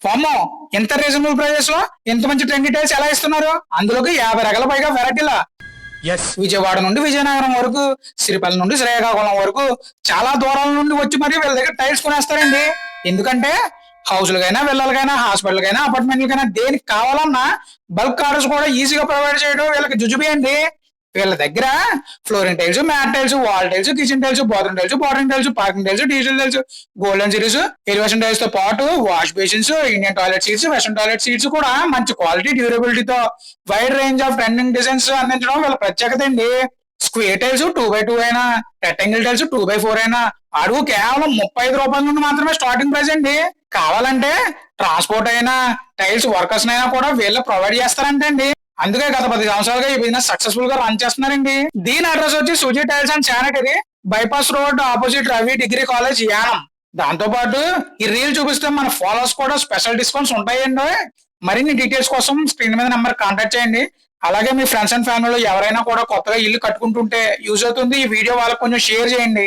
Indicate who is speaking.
Speaker 1: ఫామో ఎంత reasonable prices లో ఎంత మంచి ట్రెండీ టైల్స్ ఎలా ఇస్తున్నారు, అందులోకి 50 రకాల పైగా వెరైటీల. విజయవాడ నుండి విజయనగరం వరకు, సిరిపల్లి నుండి శ్రీకాకుళం వరకు చాలా దూరాల నుండి వచ్చి మరి వీళ్ళ దగ్గర టైల్స్ కొనేస్తారండి. ఎందుకంటే హౌస్లకైనా, విల్లలకైనా, హాస్పిటల్కైనా, అపార్ట్మెంట్లకైనా దేనికి కావాలన్నా బల్క్ ఆర్డర్స్ కూడా ఈజీగా ప్రొవైడ్ చేయడం వీళ్ళకి జుజుబి అండి. వీళ్ళ దగ్గర flooring tiles, matt tiles, wall tiles, kitchen tiles, bathroom tiles, bordering tiles, parking tiles, diesel tiles, golden series, elevation tiles తో పాటు wash basins, Indian toilet seats, western toilet seats కూడా మంచి క్వాలిటీ, డ్యూరబిలిటీతో wide range of trending designs అందించడం వీళ్ళ ప్రత్యేకత అండి. Square tiles 2x2 అయినా, రెక్టాంగిల్ టైల్స్ 2x4 అయినా అడుగు కేవలం 35 రూపాయల నుండి మాత్రమే స్టార్టింగ్ ప్రైస్ అండి. కావాలంటే ట్రాన్స్పోర్ట్ అయినా, టైల్స్ వర్కర్స్ అయినా కూడా వీళ్ళు ప్రొవైడ్ చేస్తారంటండి. అందుకే గత 10 సంవత్సరాలుగా ఈ బిజినెస్ సక్సెస్ఫుల్ గా రన్ చేస్తున్నారండి. దీని అడ్రస్ వచ్చి Suji tiles and sanitary, bypass road opposite Ravi degree college, Yanam. దాంతో పాటు ఈ రీల్ చూపిస్తే మన ఫాలోవర్స్ కూడా స్పెషల్ డిస్కౌంట్స్ ఉంటాయండి. మరిన్ని డీటెయిల్స్ కోసం స్క్రీన్ మీద నెంబర్ కాంటాక్ట్ చేయండి. అలాగే మీ ఫ్రెండ్స్ అండ్ ఫ్యామిలీలో ఎవరైనా కూడా కొత్తగా ఇల్లు కట్టుకుంటుంటే యూజ్ అవుతుంది, ఈ వీడియో వాళ్ళకి కొంచెం షేర్ చేయండి.